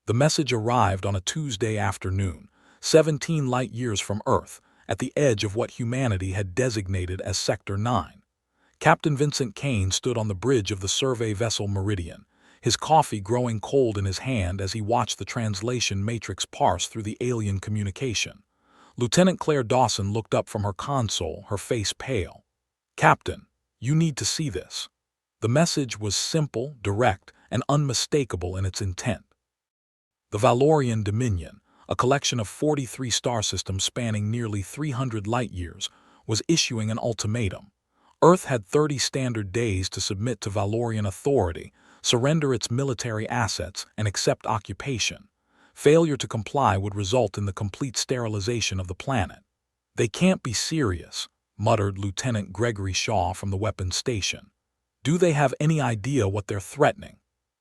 The message arrived on a Tuesday afternoon, 17 light-years from Earth, at the edge of what humanity had designated as Sector 9. Captain Vincent Kane stood on the bridge of the survey vessel Meridian, his coffee growing cold in his hand as he watched the translation matrix parse through the alien communication. Lieutenant Claire Dawson looked up from her console, her face pale. "Captain, you need to see this." The message was simple, direct, and unmistakable in its intent. The Valorian Dominion, a collection of 43 star systems spanning nearly 300 light-years, was issuing an ultimatum. Earth had 30 standard days to submit to Valorian authority, surrender its military assets, and accept occupation. Failure to comply would result in the complete sterilization of the planet. "They can't be serious," muttered Lieutenant Gregory Shaw from the weapons station. "Do they have any idea what they're threatening?"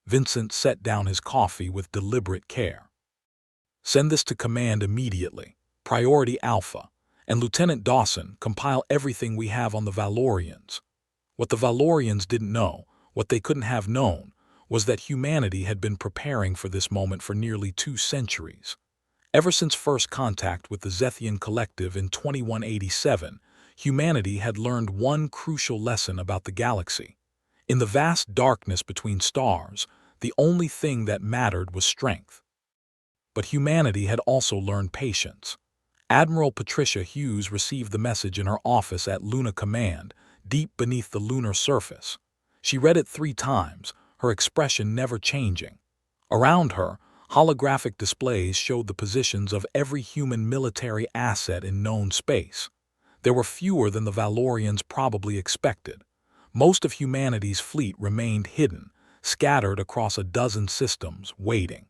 Vincent set down his coffee with deliberate care. "Send this to command immediately, Priority Alpha, and Lieutenant Dawson, compile everything we have on the Valorians." What the Valorians didn't know, what they couldn't have known, was that humanity had been preparing for this moment for nearly 2 centuries. Ever since first contact with the Zethian Collective in 2187, humanity had learned one crucial lesson about the galaxy. In the vast darkness between stars, the only thing that mattered was strength. But humanity had also learned patience. Admiral Patricia Hughes received the message in her office at Luna Command, deep beneath the lunar surface. She read it 3 times, her expression never changing. Around her, holographic displays showed the positions of every human military asset in known space. There were fewer than the Valorians probably expected. Most of humanity's fleet remained hidden, scattered across a dozen systems, waiting.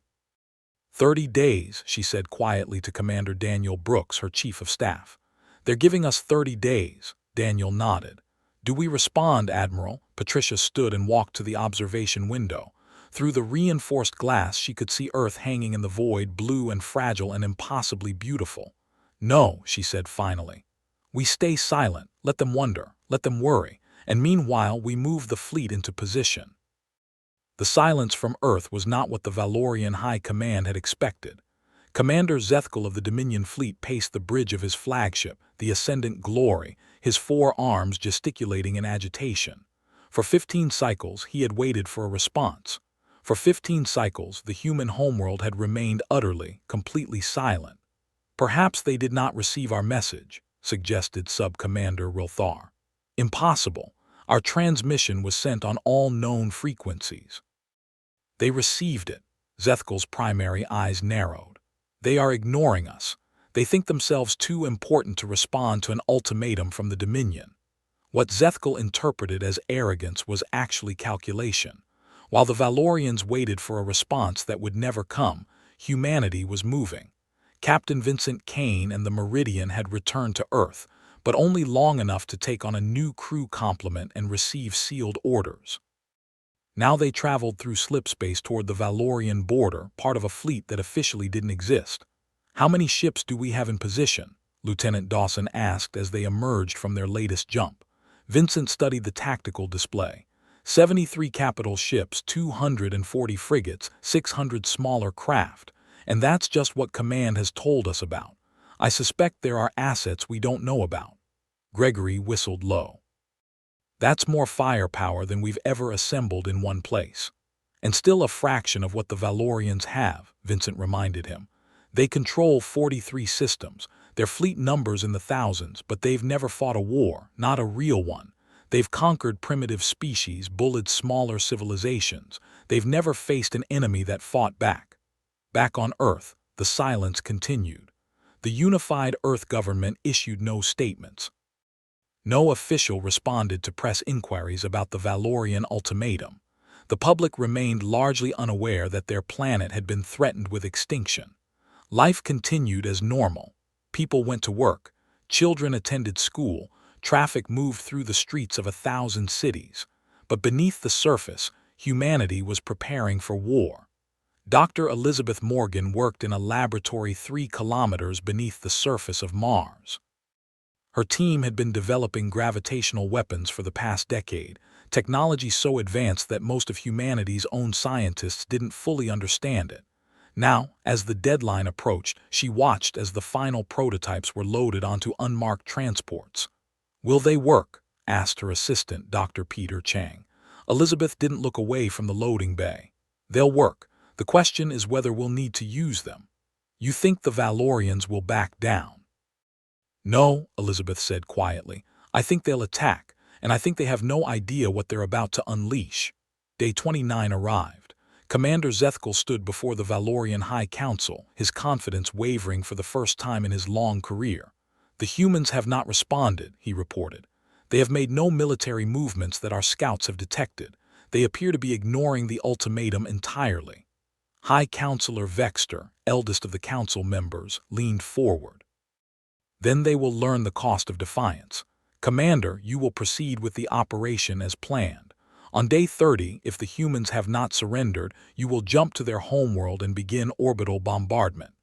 30 days, she said quietly to Commander Daniel Brooks, her chief of staff. "They're giving us 30 days, Daniel nodded. "Do we respond, Admiral?" Patricia stood and walked to the observation window. Through the reinforced glass she could see Earth hanging in the void, blue and fragile and impossibly beautiful. "No," she said finally. "We stay silent, let them wonder, let them worry, and meanwhile we move the fleet into position." The silence from Earth was not what the Valorian High Command had expected. Commander Zethkal of the Dominion fleet paced the bridge of his flagship, the Ascendant Glory, his 4 arms gesticulating in agitation. For 15 cycles he had waited for a response. For 15 cycles the human homeworld had remained utterly, completely silent. "Perhaps they did not receive our message," suggested Sub-Commander Rilthar. "Impossible. Our transmission was sent on all known frequencies." "They received it." Zethkal's primary eyes narrowed. "They are ignoring us. They think themselves too important to respond to an ultimatum from the Dominion." What Zethkal interpreted as arrogance was actually calculation. While the Valorians waited for a response that would never come, humanity was moving. Captain Vincent Kane and the Meridian had returned to Earth, but only long enough to take on a new crew complement and receive sealed orders. Now they traveled through slipspace toward the Valorian border, part of a fleet that officially didn't exist. "How many ships do we have in position?" Lieutenant Dawson asked as they emerged from their latest jump. Vincent studied the tactical display. 73 capital ships, 240 frigates, 600 smaller craft. And that's just what Command has told us about. I suspect there are assets we don't know about. Gregory whistled low. "That's more firepower than we've ever assembled in one place. And still a fraction of what the Valorians have," Vincent reminded him. "They control 43 systems, their fleet numbers in the thousands, but they've never fought a war, not a real one. They've conquered primitive species, bullied smaller civilizations. They've never faced an enemy that fought back." Back on Earth, the silence continued. The unified Earth government issued no statements. No official responded to press inquiries about the Valorian ultimatum. The public remained largely unaware that their planet had been threatened with extinction. Life continued as normal. People went to work, children attended school, traffic moved through the streets of 1,000 cities. But beneath the surface, humanity was preparing for war. Dr. Elizabeth Morgan worked in a laboratory 3 kilometers beneath the surface of Mars. Her team had been developing gravitational weapons for the past decade, technology so advanced that most of humanity's own scientists didn't fully understand it. Now, as the deadline approached, she watched as the final prototypes were loaded onto unmarked transports. "Will they work?" asked her assistant, Dr. Peter Chang. Elizabeth didn't look away from the loading bay. "They'll work. The question is whether we'll need to use them." "You think the Valorians will back down?" "No," Elizabeth said quietly. "I think they'll attack, and I think they have no idea what they're about to unleash." Day 29 arrived. Commander Zethkal stood before the Valorian High Council, his confidence wavering for the first time in his long career. "The humans have not responded," he reported. "They have made no military movements that our scouts have detected. They appear to be ignoring the ultimatum entirely." High Counselor Vexter, eldest of the council members, leaned forward. "Then they will learn the cost of defiance. Commander, you will proceed with the operation as planned. On day 30, if the humans have not surrendered, you will jump to their homeworld and begin orbital bombardment."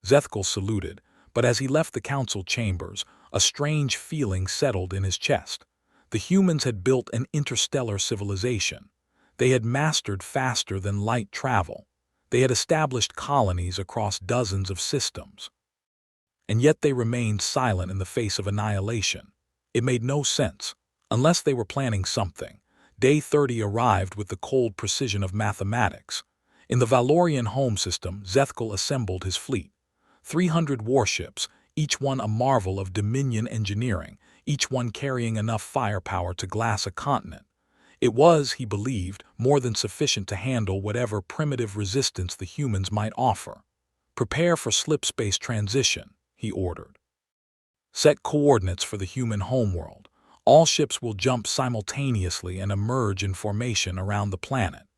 Zethkal saluted, but as he left the council chambers, a strange feeling settled in his chest. The humans had built an interstellar civilization. They had mastered faster than light travel. They had established colonies across dozens of systems. And yet they remained silent in the face of annihilation. It made no sense, unless they were planning something. Day 30 arrived with the cold precision of mathematics. In the Valorian home system, Zethkal assembled his fleet. 300 warships, each one a marvel of Dominion engineering, each one carrying enough firepower to glass a continent. It was, he believed, more than sufficient to handle whatever primitive resistance the humans might offer. "Prepare for slipspace transition," he ordered. "Set coordinates for the human homeworld. All ships will jump simultaneously and emerge in formation around the planet."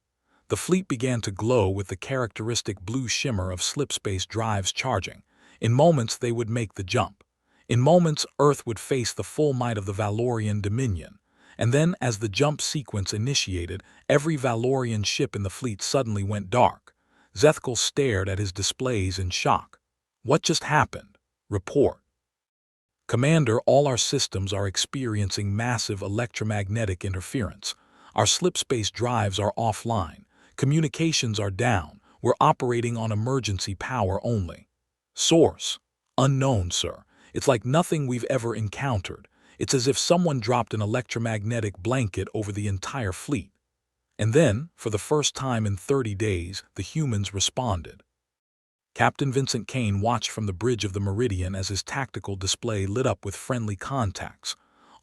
The fleet began to glow with the characteristic blue shimmer of slipspace drives charging. In moments they would make the jump. In moments Earth would face the full might of the Valorian Dominion. And then, as the jump sequence initiated, every Valorian ship in the fleet suddenly went dark. Zethkal stared at his displays in shock. "What just happened?" "Report." "Commander, all our systems are experiencing massive electromagnetic interference. Our slipspace drives are offline. Communications are down. We're operating on emergency power only." "Source?" "Unknown, sir. It's like nothing we've ever encountered. It's as if someone dropped an electromagnetic blanket over the entire fleet." And then, for the first time in 30 days, the humans responded. Captain Vincent Kane watched from the bridge of the Meridian as his tactical display lit up with friendly contacts.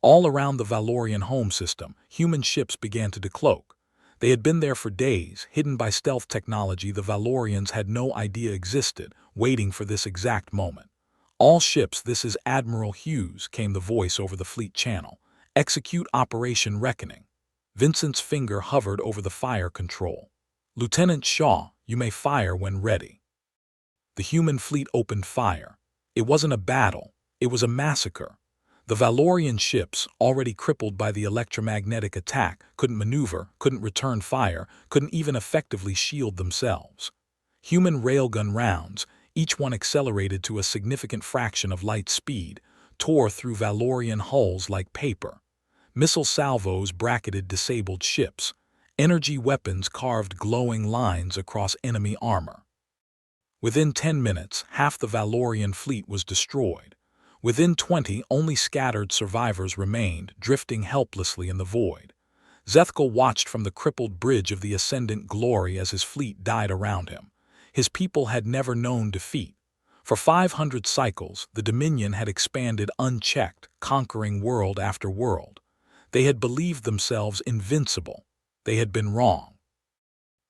All around the Valorian home system, human ships began to decloak. They had been there for days, hidden by stealth technology the Valorians had no idea existed, waiting for this exact moment. "All ships, this is Admiral Hughes," came the voice over the fleet channel. "Execute Operation Reckoning." Vincent's finger hovered over the fire control. "Lieutenant Shaw, you may fire when ready." The human fleet opened fire. It wasn't a battle, it was a massacre. The Valorian ships, already crippled by the electromagnetic attack, couldn't maneuver, couldn't return fire, couldn't even effectively shield themselves. Human railgun rounds, each one accelerated to a significant fraction of light speed, tore through Valorian hulls like paper. Missile salvos bracketed disabled ships. Energy weapons carved glowing lines across enemy armor. Within 10 minutes, half the Valorian fleet was destroyed. Within 20, only scattered survivors remained, drifting helplessly in the void. Zethkal watched from the crippled bridge of the Ascendant Glory as his fleet died around him. His people had never known defeat. For 500 cycles, the Dominion had expanded unchecked, conquering world after world. They had believed themselves invincible. They had been wrong.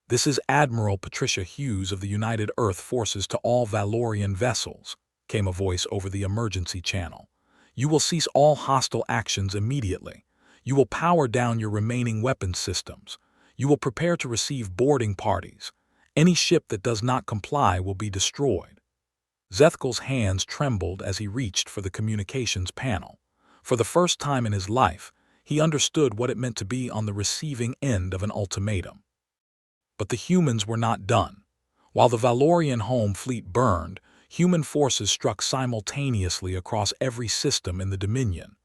"This is Admiral Patricia Hughes of the United Earth Forces to all Valorian vessels," came a voice over the emergency channel. "You will cease all hostile actions immediately. You will power down your remaining weapons systems. You will prepare to receive boarding parties. Any ship that does not comply will be destroyed." Zethkal's hands trembled as he reached for the communications panel. For the first time in his life, he understood what it meant to be on the receiving end of an ultimatum. But the humans were not done. While the Valorian home fleet burned, human forces struck simultaneously across every system in the Dominion.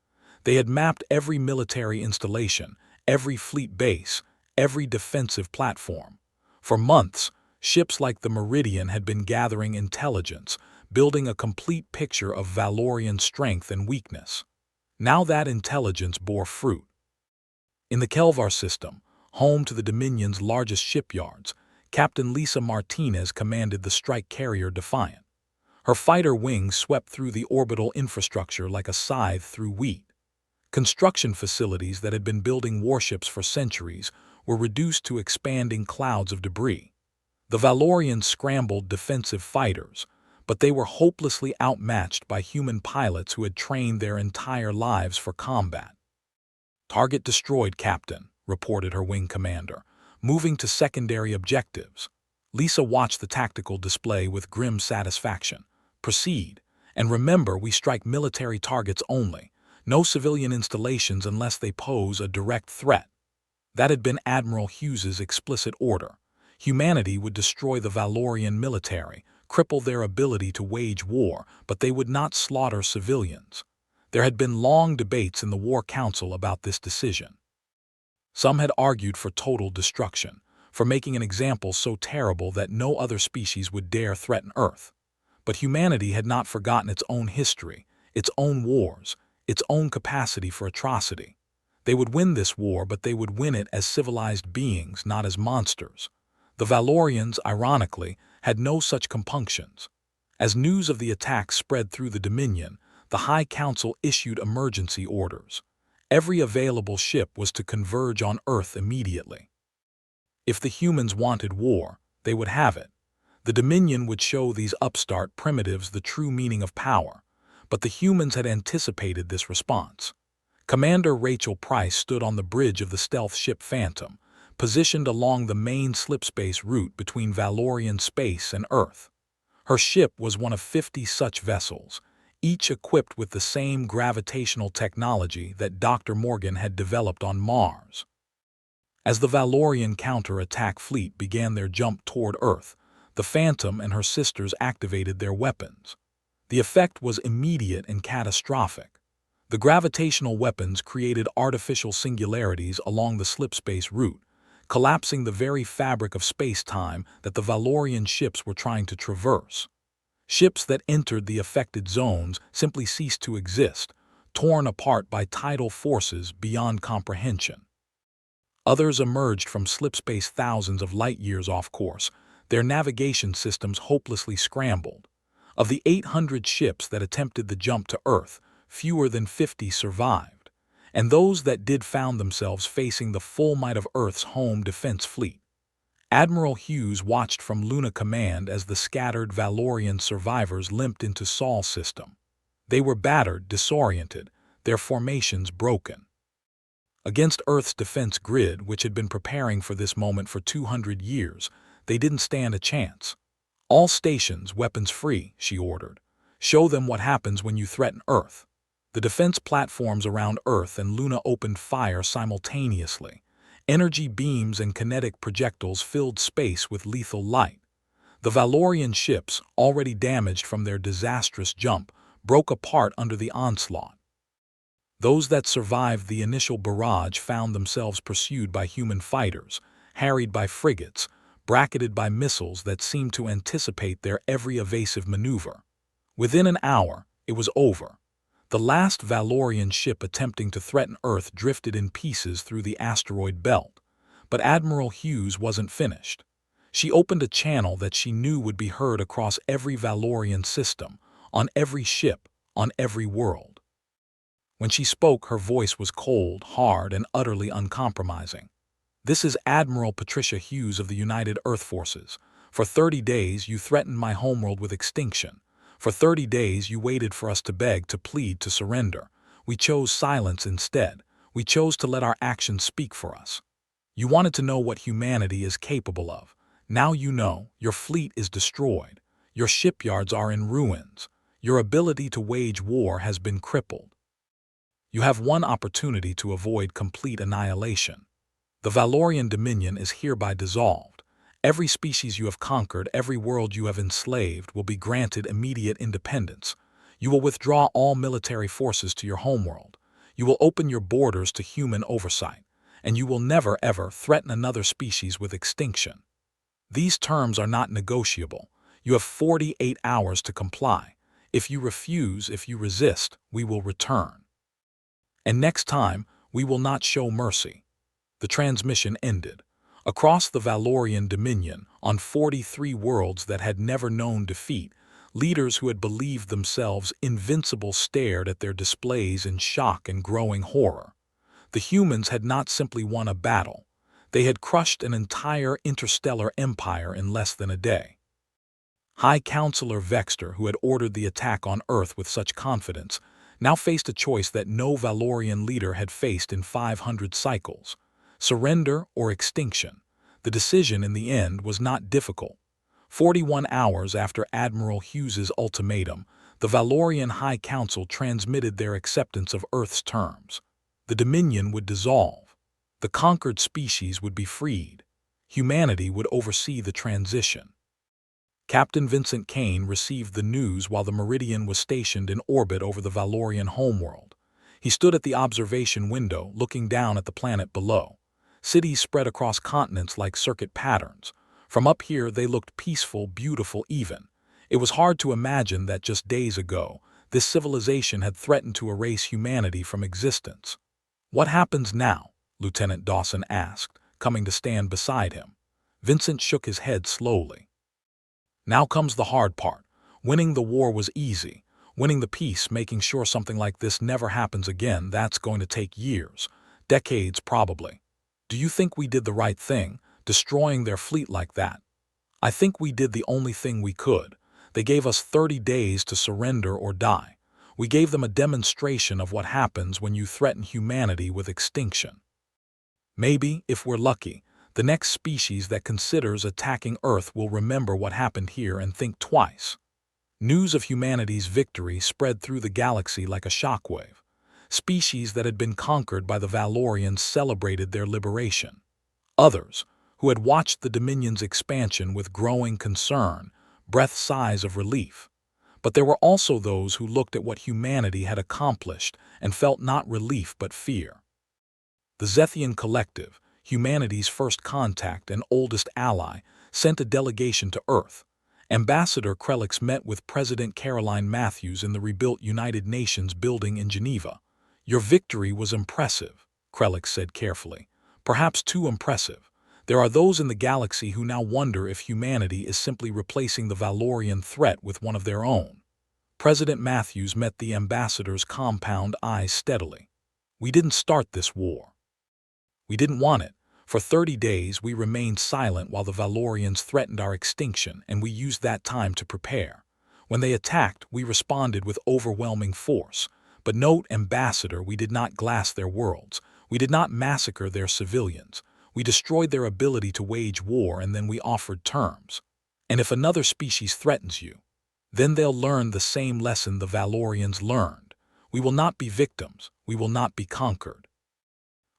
They had mapped every military installation, every fleet base, every defensive platform. For months, Ships like the Meridian had been gathering intelligence, building a complete picture of Valorian strength and weakness. Now that intelligence bore fruit. In the Kelvar system, home to the Dominion's largest shipyards, Captain Lisa Martinez commanded the strike carrier Defiant. Her fighter wings swept through the orbital infrastructure like a scythe through wheat. Construction facilities that had been building warships for centuries were reduced to expanding clouds of debris. The Valorians scrambled defensive fighters, but they were hopelessly outmatched by human pilots who had trained their entire lives for combat. "Target destroyed, Captain," reported her wing commander, moving to secondary objectives. Lisa watched the tactical display with grim satisfaction. "Proceed, and remember we strike military targets only, no civilian installations unless they pose a direct threat." That had been Admiral Hughes's explicit order. Humanity would destroy the Valorian military, cripple their ability to wage war, but they would not slaughter civilians. There had been long debates in the War Council about this decision. Some had argued for total destruction, for making an example so terrible that no other species would dare threaten Earth. But humanity had not forgotten its own history, its own wars, its own capacity for atrocity. They would win this war, but they would win it as civilized beings, not as monsters. The Valorians, ironically, had no such compunctions. As news of the attack spread through the Dominion, the High Council issued emergency orders. Every available ship was to converge on Earth immediately. If the humans wanted war, they would have it. The Dominion would show these upstart primitives the true meaning of power, but the humans had anticipated this response. Commander Rachel Price stood on the bridge of the stealth ship Phantom, positioned along the main slipspace route between Valorian space and Earth. Her ship was one of 50 such vessels, each equipped with the same gravitational technology that Dr. Morgan had developed on Mars. As the Valorian counter-attack fleet began their jump toward Earth, the Phantom and her sisters activated their weapons. The effect was immediate and catastrophic. The gravitational weapons created artificial singularities along the slipspace route, collapsing the very fabric of space-time that the Valorian ships were trying to traverse. Ships that entered the affected zones simply ceased to exist, torn apart by tidal forces beyond comprehension. Others emerged from slipspace thousands of light-years off course, their navigation systems hopelessly scrambled. Of the 800 ships that attempted the jump to Earth, fewer than 50 survived, and those that did found themselves facing the full might of Earth's home defense fleet. Admiral Hughes watched from Luna Command as the scattered Valorian survivors limped into Sol's system. They were battered, disoriented, their formations broken. Against Earth's defense grid, which had been preparing for this moment for 200 years, they didn't stand a chance. "All stations, weapons free," she ordered. "Show them what happens when you threaten Earth." The defense platforms around Earth and Luna opened fire simultaneously. Energy beams and kinetic projectiles filled space with lethal light. The Valorian ships, already damaged from their disastrous jump, broke apart under the onslaught. Those that survived the initial barrage found themselves pursued by human fighters, harried by frigates, bracketed by missiles that seemed to anticipate their every evasive maneuver. Within an hour, it was over. The last Valorian ship attempting to threaten Earth drifted in pieces through the asteroid belt. But Admiral Hughes wasn't finished. She opened a channel that she knew would be heard across every Valorian system, on every ship, on every world. When she spoke, her voice was cold, hard, and utterly uncompromising. "This is Admiral Patricia Hughes of the United Earth Forces. For 30 days you threatened my homeworld with extinction. For 30 days you waited for us to beg, to plead, to surrender. We chose silence instead. We chose to let our actions speak for us. You wanted to know what humanity is capable of. Now you know. Your fleet is destroyed. Your shipyards are in ruins. Your ability to wage war has been crippled. You have one opportunity to avoid complete annihilation. The Valorian Dominion is hereby dissolved. Every species you have conquered, every world you have enslaved, will be granted immediate independence. You will withdraw all military forces to your homeworld. You will open your borders to human oversight. And you will never, ever threaten another species with extinction." These terms are not negotiable. You have 48 hours to comply. If you refuse, if you resist, we will return. And next time, we will not show mercy. The transmission ended. Across the Valorian Dominion, on 43 worlds that had never known defeat, leaders who had believed themselves invincible stared at their displays in shock and growing horror. The humans had not simply won a battle. They had crushed an entire interstellar empire in less than a day. High Counselor Vexter, who had ordered the attack on Earth with such confidence, now faced a choice that no Valorian leader had faced in 500 cycles: surrender or extinction. The decision in the end was not difficult. 41 hours after Admiral Hughes's ultimatum, the Valorian High Council transmitted their acceptance of Earth's terms. The Dominion would dissolve. The conquered species would be freed. Humanity would oversee the transition. Captain Vincent Kane received the news while the Meridian was stationed in orbit over the Valorian homeworld. He stood at the observation window, looking down at the planet below. Cities spread across continents like circuit patterns. From up here, they looked peaceful, beautiful even. It was hard to imagine that just days ago, this civilization had threatened to erase humanity from existence. "What happens now?" Lieutenant Dawson asked, coming to stand beside him. Vincent shook his head slowly. "Now comes the hard part. Winning the war was easy. Winning the peace, making sure something like this never happens again, that's going to take years. Decades, probably. Do you think we did the right thing, destroying their fleet like that?" "I think we did the only thing we could. They gave us 30 days to surrender or die. We gave them a demonstration of what happens when you threaten humanity with extinction. Maybe, if we're lucky, the next species that considers attacking Earth will remember what happened here and think twice." News of humanity's victory spread through the galaxy like a shockwave. Species that had been conquered by the Valorians celebrated their liberation. Others, who had watched the Dominion's expansion with growing concern, breathed sighs of relief. But there were also those who looked at what humanity had accomplished and felt not relief but fear. The Zethian Collective, humanity's first contact and oldest ally, sent a delegation to Earth. Ambassador Krelix met with President Caroline Matthews in the rebuilt United Nations building in Geneva. "Your victory was impressive," Krelix said carefully. "Perhaps too impressive. There are those in the galaxy who now wonder if humanity is simply replacing the Valorian threat with one of their own." President Matthews met the ambassador's compound eyes steadily. "We didn't start this war. We didn't want it. For 30 days we remained silent while the Valorians threatened our extinction, and we used that time to prepare. When they attacked, we responded with overwhelming force. But note, Ambassador, we did not glass their worlds. We did not massacre their civilians. We destroyed their ability to wage war, and then we offered terms. And if another species threatens you, then they'll learn the same lesson the Valorians learned. We will not be victims. We will not be conquered.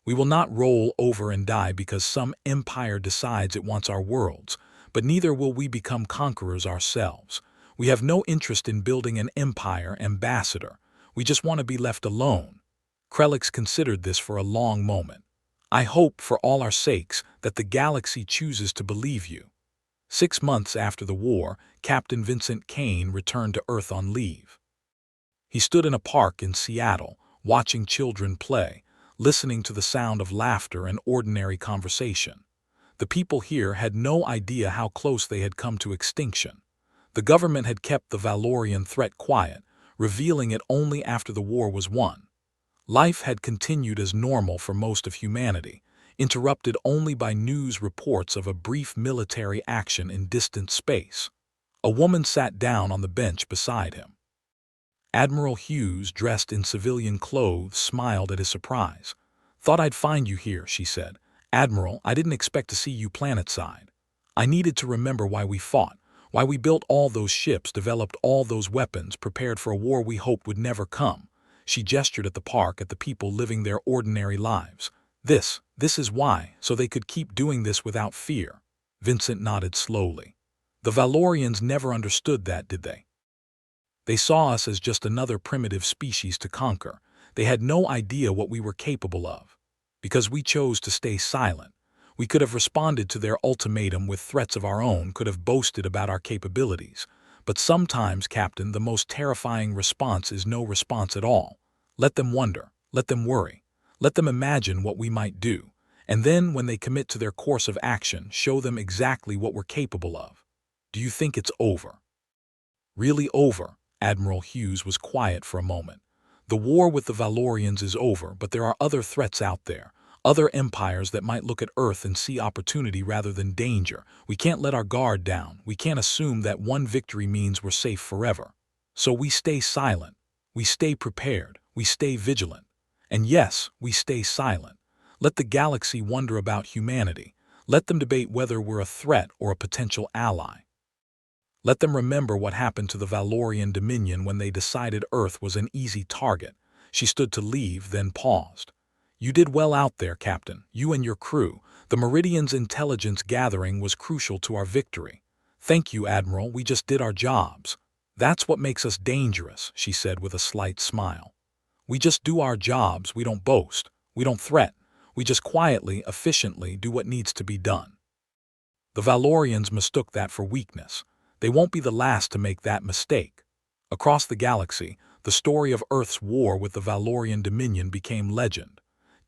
We will not roll over and die because some empire decides it wants our worlds, but neither will we become conquerors ourselves. We have no interest in building an empire, Ambassador. We just want to be left alone." Krelix considered this for a long moment. "I hope, for all our sakes, that the galaxy chooses to believe you." 6 months after the war, Captain Vincent Kane returned to Earth on leave. He stood in a park in Seattle, watching children play, listening to the sound of laughter and ordinary conversation. The people here had no idea how close they had come to extinction. The government had kept the Valorian threat quiet, revealing it only after the war was won. Life had continued as normal for most of humanity, interrupted only by news reports of a brief military action in distant space. A woman sat down on the bench beside him. Admiral Hughes, dressed in civilian clothes, smiled at his surprise. "Thought I'd find you here," she said. "Admiral, I didn't expect to see you planetside. I needed to remember why we fought, why we built all those ships, developed all those weapons, prepared for a war we hoped would never come." She gestured at the park, at the people living their ordinary lives. This is why, so they could keep doing this without fear." Vincent nodded slowly. "The Valorians never understood that, did they? They saw us as just another primitive species to conquer. They had no idea what we were capable of. Because we chose to stay silent. We could have responded to their ultimatum with threats of our own, could have boasted about our capabilities. But sometimes, Captain, the most terrifying response is no response at all. Let them wonder, let them worry, let them imagine what we might do. And then, when they commit to their course of action, show them exactly what we're capable of. Do you think it's over? Really over? Admiral Hughes was quiet for a moment. The war with the Valorians is over, but there are other threats out there. Other empires that might look at Earth and see opportunity rather than danger. We can't let our guard down. We can't assume that one victory means we're safe forever. So we stay silent. We stay prepared. We stay vigilant. And yes, we stay silent. Let the galaxy wonder about humanity. Let them debate whether we're a threat or a potential ally. Let them remember what happened to the Valorian Dominion when they decided Earth was an easy target. She stood to leave, then paused. You did well out there, Captain, you and your crew. The Meridian's intelligence gathering was crucial to our victory. Thank you, Admiral, we just did our jobs. That's what makes us dangerous, she said with a slight smile. We just do our jobs, we don't boast, we don't threaten. We just quietly, efficiently do what needs to be done. The Valorians mistook that for weakness. They won't be the last to make that mistake. Across the galaxy, the story of Earth's war with the Valorian Dominion became legend.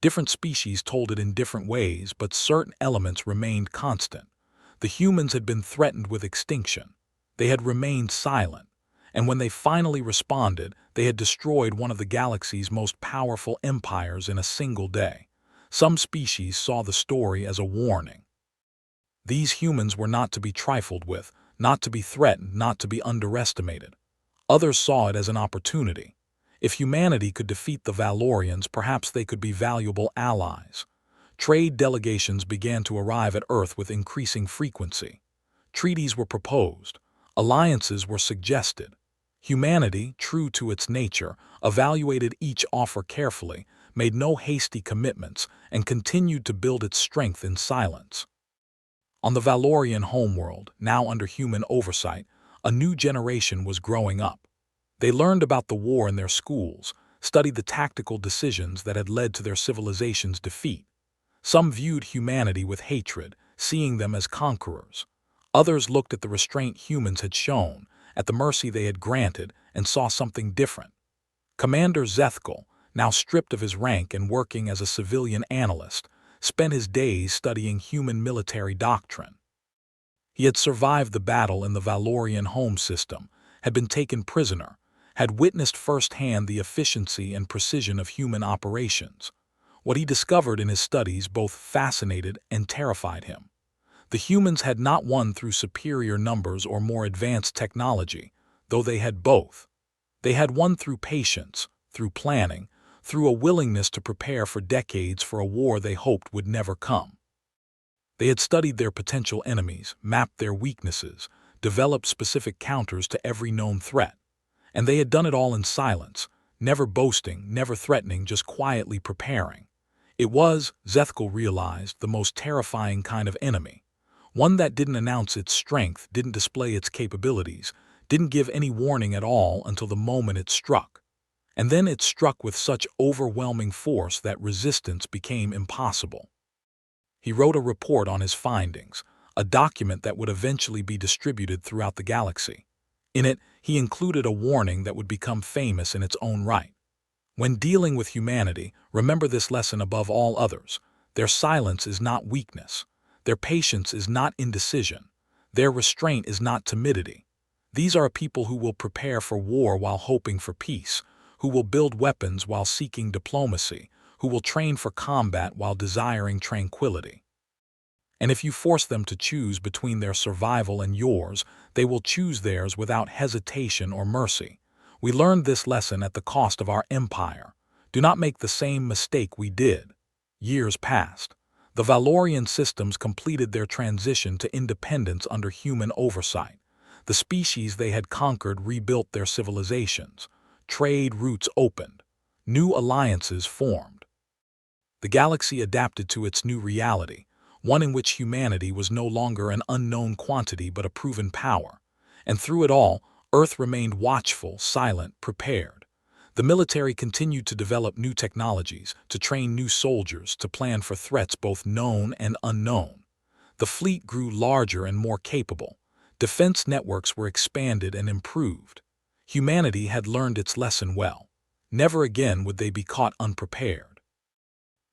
Different species told it in different ways, but certain elements remained constant. The humans had been threatened with extinction. They had remained silent. And when they finally responded, they had destroyed one of the galaxy's most powerful empires in a single day. Some species saw the story as a warning. These humans were not to be trifled with, not to be threatened, not to be underestimated. Others saw it as an opportunity. If humanity could defeat the Valorians, perhaps they could be valuable allies. Trade delegations began to arrive at Earth with increasing frequency. Treaties were proposed. Alliances were suggested. Humanity, true to its nature, evaluated each offer carefully, made no hasty commitments, and continued to build its strength in silence. On the Valorian homeworld, now under human oversight, a new generation was growing up. They learned about the war in their schools, studied the tactical decisions that had led to their civilization's defeat. Some viewed humanity with hatred, seeing them as conquerors. Others looked at the restraint humans had shown, at the mercy they had granted, and saw something different. Commander Zethkal, now stripped of his rank and working as a civilian analyst, spent his days studying human military doctrine. He had survived the battle in the Valorian home system, had been taken prisoner, had witnessed firsthand the efficiency and precision of human operations. What he discovered in his studies both fascinated and terrified him. The humans had not won through superior numbers or more advanced technology, though they had both. They had won through patience, through planning, through a willingness to prepare for decades for a war they hoped would never come. They had studied their potential enemies, mapped their weaknesses, developed specific counters to every known threat. And they had done it all in silence, never boasting, never threatening, just quietly preparing. It was, Zethkal realized, the most terrifying kind of enemy. One that didn't announce its strength, didn't display its capabilities, didn't give any warning at all until the moment it struck. And then it struck with such overwhelming force that resistance became impossible. He wrote a report on his findings, a document that would eventually be distributed throughout the galaxy. In it, he included a warning that would become famous in its own right. When dealing with humanity, remember this lesson above all others. Their silence is not weakness. Their patience is not indecision. Their restraint is not timidity. These are a people who will prepare for war while hoping for peace, who will build weapons while seeking diplomacy, who will train for combat while desiring tranquility. And if you force them to choose between their survival and yours, they will choose theirs without hesitation or mercy. We learned this lesson at the cost of our empire. Do not make the same mistake we did. Years passed. The Valorian systems completed their transition to independence under human oversight. The species they had conquered rebuilt their civilizations. Trade routes opened. New alliances formed. The galaxy adapted to its new reality, one in which humanity was no longer an unknown quantity but a proven power. And through it all, Earth remained watchful, silent, prepared. The military continued to develop new technologies, to train new soldiers, to plan for threats both known and unknown. The fleet grew larger and more capable. Defense networks were expanded and improved. Humanity had learned its lesson well. Never again would they be caught unprepared.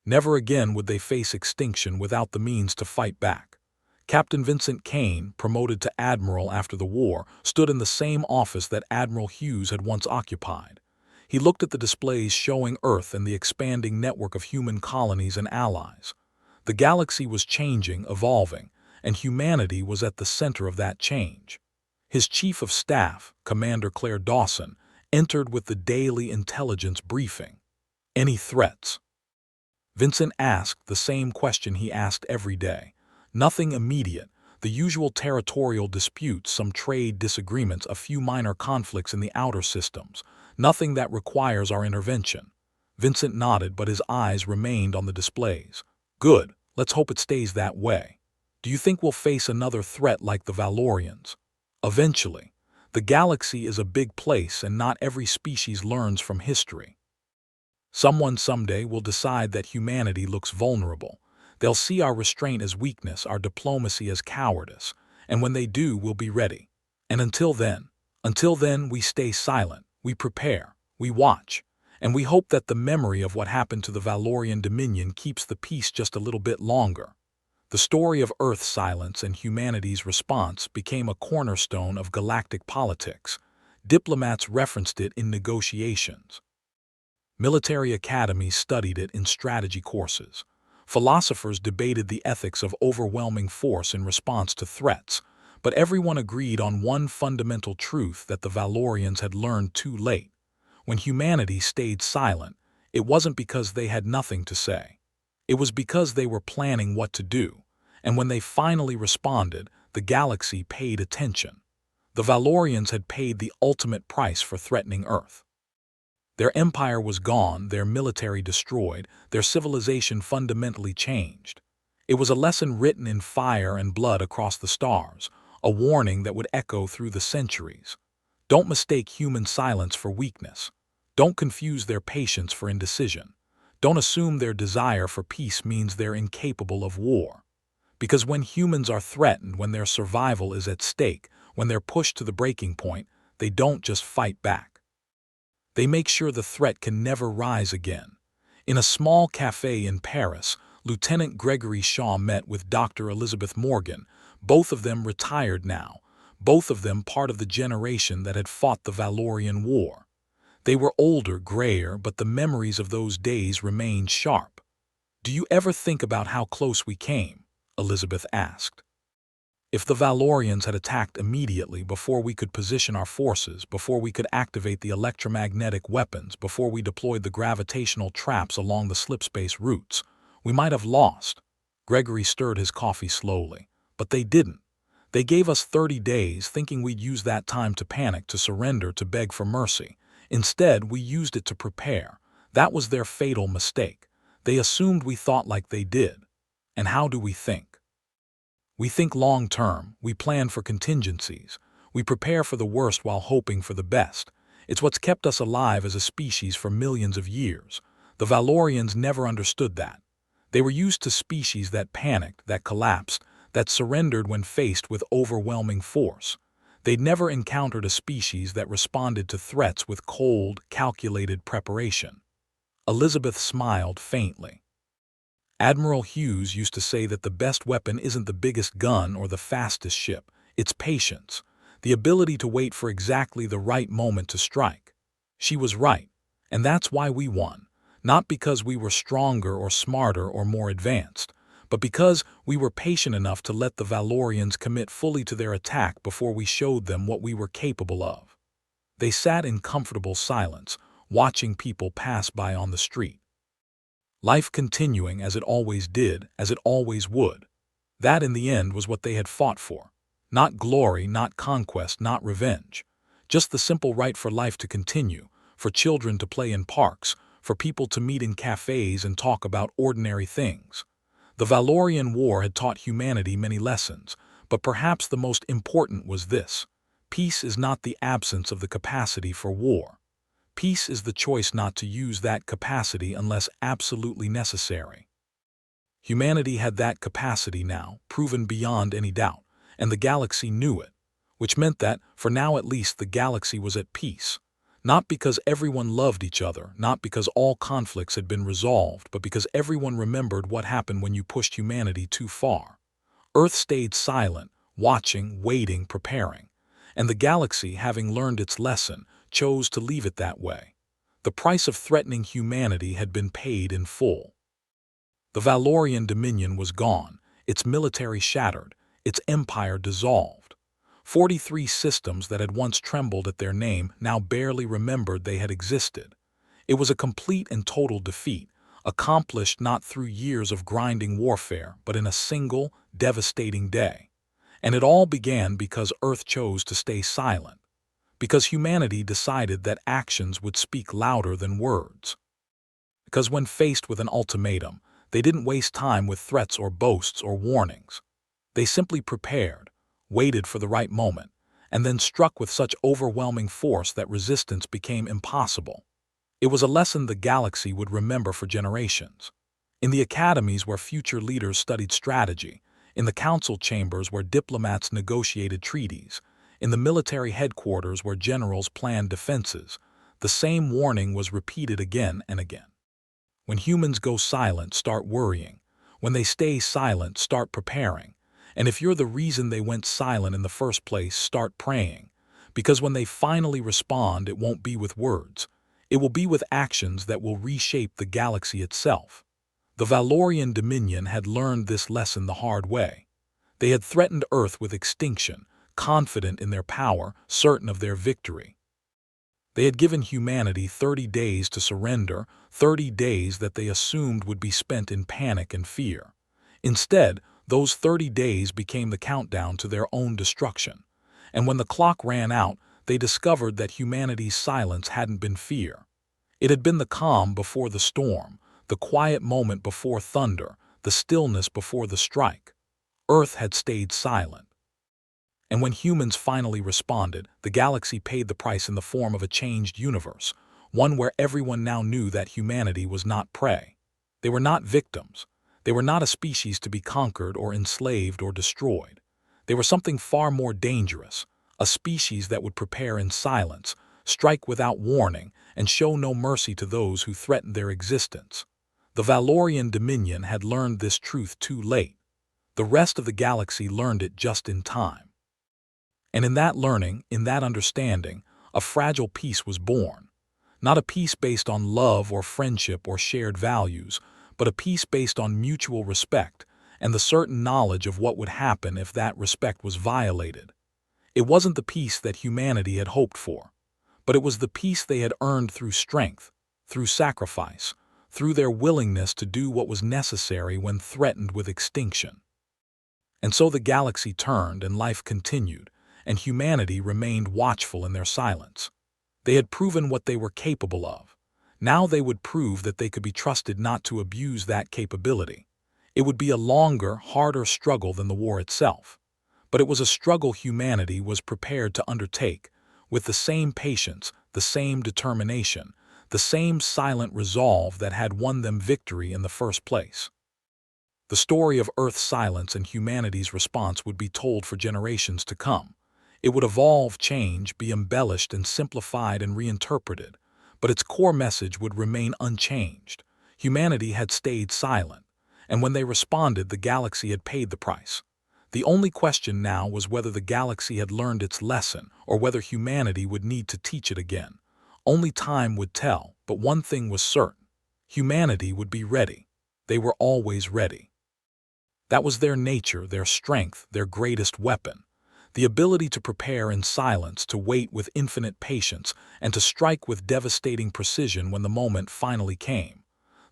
Never again would they face extinction without the means to fight back. Captain Vincent Kane, promoted to admiral after the war, stood in the same office that Admiral Hughes had once occupied. He looked at the displays showing Earth and the expanding network of human colonies and allies. The galaxy was changing, evolving, and humanity was at the center of that change. His chief of staff, Commander Claire Dawson, entered with the daily intelligence briefing. Any threats? Vincent asked the same question he asked every day. Nothing immediate, the usual territorial disputes, some trade disagreements, a few minor conflicts in the outer systems. Nothing that requires our intervention. Vincent nodded, but his eyes remained on the displays. Good, let's hope it stays that way. Do you think we'll face another threat like the Valorians? Eventually. The galaxy is a big place and not every species learns from history. Someone someday will decide that humanity looks vulnerable. They'll see our restraint as weakness, our diplomacy as cowardice, and when they do, we'll be ready. And until then, we stay silent, we prepare, we watch, and we hope that the memory of what happened to the Valorian Dominion keeps the peace just a little bit longer. The story of Earth's silence and humanity's response became a cornerstone of galactic politics. Diplomats referenced it in negotiations. Military academies studied it in strategy courses. Philosophers debated the ethics of overwhelming force in response to threats, but everyone agreed on one fundamental truth that the Valorians had learned too late. When humanity stayed silent, it wasn't because they had nothing to say. It was because they were planning what to do, and when they finally responded, the galaxy paid attention. The Valorians had paid the ultimate price for threatening Earth. Their empire was gone, their military destroyed, their civilization fundamentally changed. It was a lesson written in fire and blood across the stars, a warning that would echo through the centuries. Don't mistake human silence for weakness. Don't confuse their patience for indecision. Don't assume their desire for peace means they're incapable of war. Because when humans are threatened, when their survival is at stake, when they're pushed to the breaking point, they don't just fight back. They make sure the threat can never rise again. In a small cafe in Paris, Lieutenant Gregory Shaw met with Dr. Elizabeth Morgan, both of them retired now, both of them part of the generation that had fought the Valorian War. They were older, grayer, but the memories of those days remained sharp. "Do you ever think about how close we came?" Elizabeth asked. If the Valorians had attacked immediately, before we could position our forces, before we could activate the electromagnetic weapons, before we deployed the gravitational traps along the slipspace routes, we might have lost. Gregory stirred his coffee slowly. But they didn't. They gave us 30 days, thinking we'd use that time to panic, to surrender, to beg for mercy. Instead, we used it to prepare. That was their fatal mistake. They assumed we thought like they did. And how do we think? We think long-term, we plan for contingencies, we prepare for the worst while hoping for the best. It's what's kept us alive as a species for millions of years. The Valorians never understood that. They were used to species that panicked, that collapsed, that surrendered when faced with overwhelming force. They'd never encountered a species that responded to threats with cold, calculated preparation. Elizabeth smiled faintly. Admiral Hughes used to say that the best weapon isn't the biggest gun or the fastest ship, it's patience, the ability to wait for exactly the right moment to strike. She was right, and that's why we won, not because we were stronger or smarter or more advanced, but because we were patient enough to let the Valorians commit fully to their attack before we showed them what we were capable of. They sat in comfortable silence, watching people pass by on the street. Life continuing as it always did, as it always would. That, in the end, was what they had fought for. Not glory, not conquest, not revenge. Just the simple right for life to continue, for children to play in parks, for people to meet in cafes and talk about ordinary things. The Valorian War had taught humanity many lessons, but perhaps the most important was this: peace is not the absence of the capacity for war. Peace is the choice not to use that capacity unless absolutely necessary. Humanity had that capacity now, proven beyond any doubt, and the galaxy knew it, which meant that, for now at least, the galaxy was at peace. Not because everyone loved each other, not because all conflicts had been resolved, but because everyone remembered what happened when you pushed humanity too far. Earth stayed silent, watching, waiting, preparing. And the galaxy, having learned its lesson, chose to leave it that way. The price of threatening humanity had been paid in full. The Valorian dominion was gone, its military shattered, its empire dissolved. 43 systems that had once trembled at their name now barely remembered they had existed. It was a complete and total defeat, accomplished not through years of grinding warfare, but in a single, devastating day. And it all began because Earth chose to stay silent, because humanity decided that actions would speak louder than words. Because when faced with an ultimatum, they didn't waste time with threats or boasts or warnings. They simply prepared, waited for the right moment, and then struck with such overwhelming force that resistance became impossible. It was a lesson the galaxy would remember for generations. In the academies where future leaders studied strategy, in the council chambers where diplomats negotiated treaties, in the military headquarters where generals planned defenses, the same warning was repeated again and again. When humans go silent, start worrying. When they stay silent, start preparing. And if you're the reason they went silent in the first place, start praying. Because when they finally respond, it won't be with words. It will be with actions that will reshape the galaxy itself. The Valorian Dominion had learned this lesson the hard way. They had threatened Earth with extinction, confident in their power, certain of their victory. They had given humanity 30 days to surrender, 30 days that they assumed would be spent in panic and fear. Instead, those 30 days became the countdown to their own destruction. And when the clock ran out, they discovered that humanity's silence hadn't been fear. It had been the calm before the storm, the quiet moment before thunder, the stillness before the strike. Earth had stayed silent. And when humans finally responded, the galaxy paid the price in the form of a changed universe, one where everyone now knew that humanity was not prey. They were not victims. They were not a species to be conquered or enslaved or destroyed. They were something far more dangerous, a species that would prepare in silence, strike without warning, and show no mercy to those who threatened their existence. The Valorian Dominion had learned this truth too late. The rest of the galaxy learned it just in time. And in that learning, in that understanding, a fragile peace was born. Not a peace based on love or friendship or shared values, but a peace based on mutual respect and the certain knowledge of what would happen if that respect was violated. It wasn't the peace that humanity had hoped for, but it was the peace they had earned through strength, through sacrifice, through their willingness to do what was necessary when threatened with extinction. And so the galaxy turned and life continued, and humanity remained watchful in their silence. They had proven what they were capable of. Now they would prove that they could be trusted not to abuse that capability. It would be a longer, harder struggle than the war itself. But it was a struggle humanity was prepared to undertake, with the same patience, the same determination, the same silent resolve that had won them victory in the first place. The story of Earth's silence and humanity's response would be told for generations to come. It would evolve, change, be embellished and simplified and reinterpreted, but its core message would remain unchanged. Humanity had stayed silent, and when they responded, the galaxy had paid the price. The only question now was whether the galaxy had learned its lesson or whether humanity would need to teach it again. Only time would tell, but one thing was certain. Humanity would be ready. They were always ready. That was their nature, their strength, their greatest weapon. The ability to prepare in silence, to wait with infinite patience, and to strike with devastating precision when the moment finally came.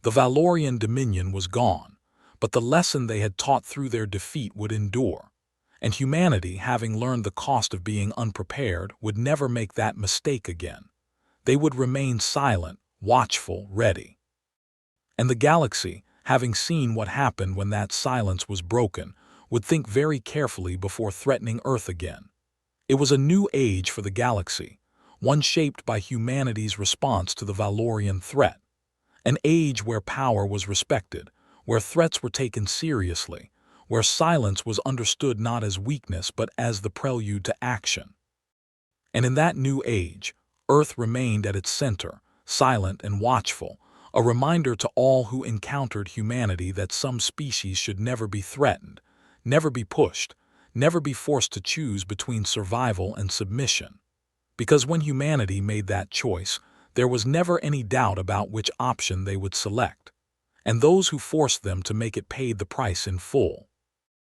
The Valorian Dominion was gone, but the lesson they had taught through their defeat would endure. And humanity, having learned the cost of being unprepared, would never make that mistake again. They would remain silent, watchful, ready. And the galaxy, having seen what happened when that silence was broken, would think very carefully before threatening Earth again. It was a new age for the galaxy, one shaped by humanity's response to the Valorian threat. An age where power was respected, where threats were taken seriously, where silence was understood not as weakness but as the prelude to action. And in that new age, Earth remained at its center, silent and watchful, a reminder to all who encountered humanity that some species should never be threatened, never be pushed, never be forced to choose between survival and submission. Because when humanity made that choice, there was never any doubt about which option they would select, and those who forced them to make it paid the price in full.